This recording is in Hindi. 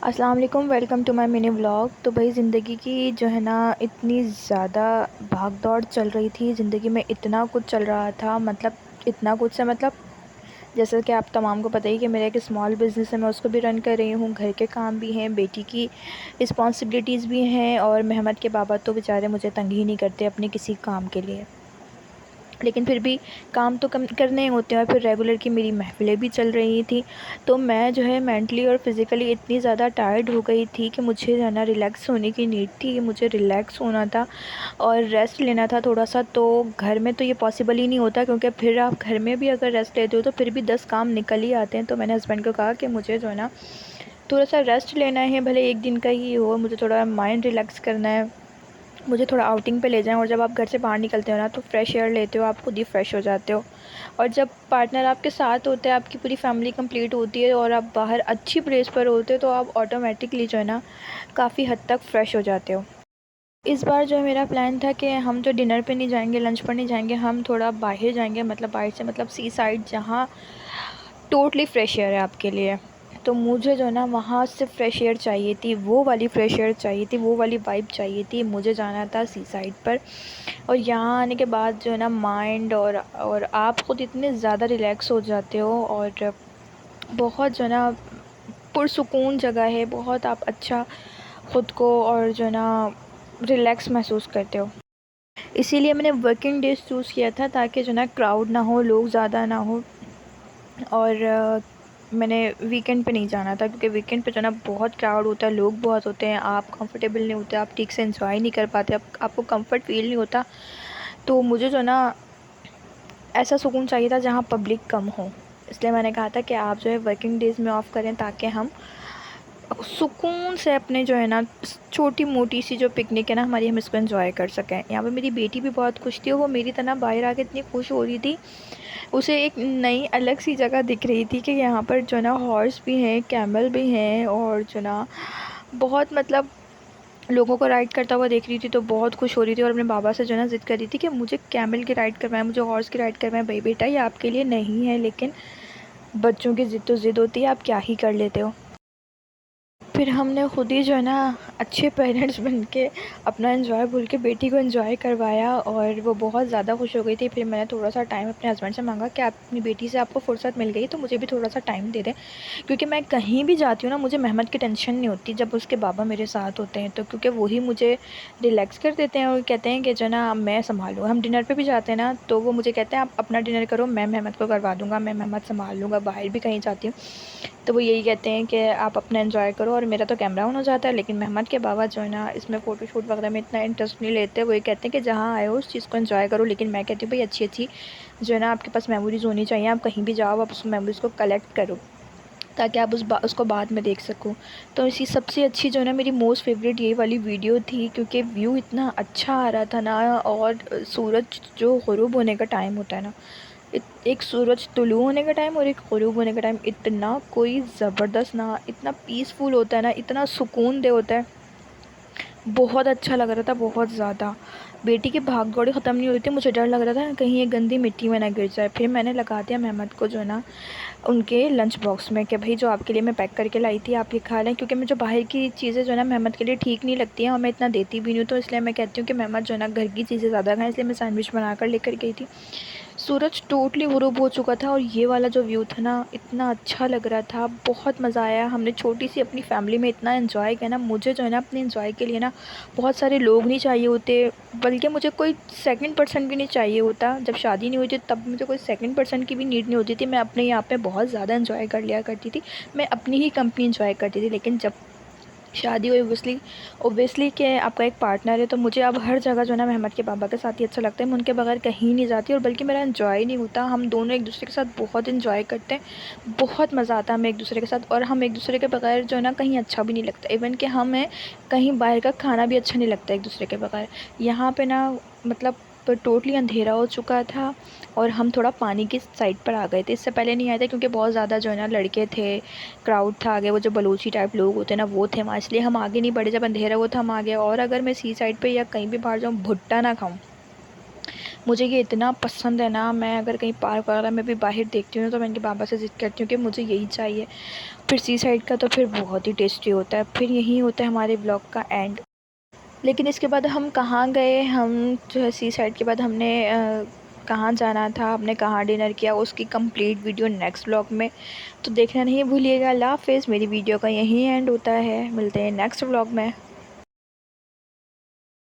अस्सलाम वालेकुम, welcome to my mini vlog. तो भाई ज़िंदगी की जो है ना इतनी ज़्यादा भाग दौड़ चल रही थी, ज़िंदगी में इतना कुछ चल रहा था, मतलब इतना कुछ से मतलब जैसा कि आप तमाम को पता ही कि मेरा एक स्मॉल बिज़नेस है, मैं उसको भी रन कर रही हूँ, घर के काम भी हैं, बेटी की रिस्पॉन्सिबिलिटीज़ भी हैं और मेहमद के बाबा तो बेचारे मुझे तंग ही नहीं करते अपने किसी काम के लिए। लेकिन फिर भी काम तो कम करने ही होते हैं और फिर रेगुलर की मेरी महफ़िलें भी चल रही थी। तो मैं जो है मेंटली और फ़िज़िकली इतनी ज़्यादा टायर्ड हो गई थी कि मुझे जो है ना रिलैक्स होने की नीड थी, कि मुझे रिलैक्स होना था और रेस्ट लेना था थोड़ा-सा। तो घर में तो ये पॉसिबल ही नहीं होता, क्योंकि फिर आप घर में भी अगर रेस्ट लेते हो तो फिर भी 10 काम निकल ही आते हैं। तो मैंने हस्बैंड को कहा कि मुझे जो है ना थोड़ा-सा रेस्ट लेना है, भले 1 दिन का ही हो, मुझे थोड़ा माइंड रिलैक्स करना है। मुझे थोड़ा आउटिंग पे ले जाएँ। और जब आप घर से बाहर निकलते हो ना तो फ्रेश एयर लेते हो, आप खुद ही फ्रेश हो जाते हो। और जब पार्टनर आपके साथ होता है, आपकी पूरी फैमिली कंप्लीट होती है और आप बाहर अच्छी प्लेस पर होते हो, तो आप ऑटोमेटिकली जो है ना काफ़ी हद तक फ्रेश हो जाते हो। इस बार जो है मेरा प्लान था कि हम जो डिनर पे नहीं जाएँगे, लंच पर नहीं जाएँगे, हम थोड़ा बाहर जाएँगे, मतलब बाहर से मतलब सी साइड, जहाँ टोटली फ्रेश एयर है आपके लिए। तो मुझे जो है ना वहाँ से फ्रेश एयर चाहिए थी, वो वाली फ्रेश एयर चाहिए थी, वो वाली वाइब चाहिए थी। मुझे जाना था सी साइड पर। और यहाँ आने के बाद जो है ना माइंड और आप ख़ुद इतने ज़्यादा रिलैक्स हो जाते हो और बहुत जो है ना पुरसुकून जगह है, बहुत आप अच्छा ख़ुद को और जो है ना रिलैक्स महसूस करते हो। इसीलिए मैंने वर्किंग डेज़ चूज़ किया था, ताकि जो है ना क्राउड ना हो, लोग ज़्यादा ना हो। और मैंने वीकेंड पे नहीं जाना था, क्योंकि वीकेंड पे जो है ना बहुत क्राउड होता है, लोग बहुत होते हैं, आप कंफर्टेबल नहीं होते, आप ठीक से एंजॉय नहीं कर पाते, आपको कंफर्ट फील नहीं होता। तो मुझे जो है ना ऐसा सुकून चाहिए था जहाँ पब्लिक कम हो। इसलिए मैंने कहा था कि आप जो है वर्किंग डेज़ में ऑफ़ करें, ताकि हम सुकून से अपने जो है ना छोटी-मोटी सी जो पिकनिक है ना हमारी, हम इसको एंजॉय कर सकें। यहाँ पे मेरी बेटी भी बहुत खुश थी, वो मेरी तरह बाहर आके इतनी खुश हो रही थी। उसे एक नई अलग सी जगह दिख रही थी कि यहाँ पर जो है ना हॉर्स भी हैं, कैमल भी हैं और जो ना बहुत मतलब लोगों को राइड करता हुआ देख रही थी, तो बहुत खुश हो रही थी और अपने बाबा से जो है ना ज़िद कर रही थी कि मुझे कैमल की राइड करवाएं, मुझे हॉर्स की राइड करवाएं। भाई बेटा, ये आपके लिए नहीं है, लेकिन बच्चों की ज़िद तो ज़िद होती है, आप क्या ही कर लेते हो। फिर हमने खुद ही जो है ना अच्छे पेरेंट्स बन के अपना एंजॉय भूल के बेटी को एंजॉय करवाया और वो बहुत ज़्यादा खुश हो गई थी। फिर मैंने थोड़ा-सा टाइम अपने हस्बैंड से माँगा कि आप अपनी बेटी से आपको फ़ुर्सत मिल गई तो मुझे भी थोड़ा-सा टाइम दे दें। क्योंकि मैं कहीं भी जाती हूँ ना, मुझे मेहमद की टेंशन नहीं होती जब उसके बाबा मेरे साथ होते हैं, तो क्योंकि वो ही मुझे रिलैक्स कर देते हैं और कहते हैं कि जो ना मैं सँभालूँ। हम डिनर पे भी जाते हैं ना, तो वो मुझे कहते हैं आप अपना डिनर करो, मैं मेहमद को करवा दूँगा, मैं मेहमद सँभाल लूँगा। बाहर भी कहीं जाती हूँ तो वो यही कहते हैं कि आप अपना एंजॉय करो, और मेरा तो कैमरा ऑन हो जाता है। लेकिन मेहमद के बाबा जो है ना इसमें फ़ोटोशूट वगैरह में इतना इंटरेस्ट नहीं लेते। वो ये कहते हैं कि जहाँ आए हो उस चीज़ को एंजॉय करो। लेकिन मैं कहती हूँ भाई अच्छी-अच्छी जो है ना आपके पास मेमोरीज़ होनी चाहिए। आप कहीं भी जाओ, आप उस मेमोरीज़ को कलेक्ट करो, ताकि आप उसको बाद में देख सको। तो इसी सबसे अच्छी जो है ना मेरी मोस्ट फ़ेवरेट यही वाली वीडियो थी, क्योंकि व्यू इतना अच्छा आ रहा था ना। और सूरज जो ग़ुरूब होने का टाइम होता है ना, एक सूरज तुलू होने का टाइम और एक ग़ुरूब होने का टाइम, इतना कोई ज़बरदस्त ना, इतना पीसफुल होता है ना, इतना सुकून दे होता है। बहुत अच्छा लग रहा था, बहुत ज़्यादा। बेटी की भाग-दौड़ ख़त्म नहीं हुई थी, मुझे डर लग रहा था कहीं ये गंदी मिट्टी में ना गिर जाए। फिर मैंने लगा दिया मेहमद को जो है ना उनके लंच बॉक्स में कि भाई जो आपके लिए मैं पैक करके लाई थी आप ये खा लें, क्योंकि मुझे बाहर की चीज़ें जो है ना मेहमद के लिए ठीक नहीं लगती हैं और मैं इतना देती भी नहीं हूँ। तो इसलिए मैं कहती हूँ कि मेहमद जो है ना घर की चीज़ें ज़्यादा खाएँ, इसलिए मैं सैंडविच बनाकर लेकर गई थी। सूरज टोटली ग़ुरूब हो चुका था और ये वाला जो व्यू था ना इतना अच्छा लग रहा था, बहुत मज़ा आया। हमने छोटी-सी अपनी फ़ैमिली में इतना एन्जॉय किया ना। मुझे जो है ना अपने एन्जॉय के लिए ना बहुत सारे लोग नहीं चाहिए होते, बल्कि मुझे कोई सेकंड पर्सन भी नहीं चाहिए होता। जब शादी नहीं हुई थी तब मुझे कोई सेकंड पर्सन की भी नीड नहीं होती थी। मैं अपने यहाँ पे बहुत ज़्यादा एन्जॉय कर लिया करती थी। मैं अपनी ही कंपनी एन्जॉय करती थी। लेकिन जब शादी हुई, ऑब्वियसली कि आपका एक पार्टनर है, तो मुझे अब हर जगह जो है ना मेहमद के पापा के साथ ही अच्छा लगता है। मैं उनके बगैर कहीं नहीं जाती और बल्कि मेरा एन्जॉय नहीं होता। हम दोनों एक-दूसरे के साथ बहुत एन्जॉय करते हैं, बहुत मज़ा आता है हमें एक-दूसरे के साथ, और हम एक-दूसरे के बगैर जो है ना कहीं अच्छा भी नहीं लगता। इवन कि हमें कहीं बाहर का खाना भी अच्छा नहीं लगता एक-दूसरे के बगैर। यहाँ पे ना मतलब टोटली अंधेरा हो चुका था और हम थोड़ा पानी की साइड पर आ गए थे। इससे पहले नहीं आए थे क्योंकि बहुत ज़्यादा जो है ना लड़के थे, क्राउड था आगे, वो जो बलूची टाइप लोग होते हैं ना वो थे वहाँ, इसलिए हम आगे नहीं बढ़े। जब अंधेरा हुआ था हम आ गए। और अगर मैं सी साइड पे या कहीं भी बाहर जाऊँ भुट्टा ना खाऊँ, मुझे ये इतना पसंद है ना, मैं अगर कहीं पार्क वगैरह में भी बाहर देखती हूँ तो मैं इनके पापा से ज़िद करती हूँ कि मुझे यही चाहिए। फिर सी साइड का तो फिर बहुत ही टेस्टी होता है। फिर यही होता है हमारे ब्लॉग का एंड। लेकिन इसके बाद हम कहाँ गए, हम जो है सी साइड के बाद हमने कहाँ जाना था, हमने कहाँ डिनर किया, उसकी कंप्लीट वीडियो नेक्स्ट व्लॉग में तो देखना नहीं भूलिएगा। अल्लाह हाफ़िज़। मेरी वीडियो का यहीं एंड होता है, मिलते हैं नेक्स्ट व्लॉग में।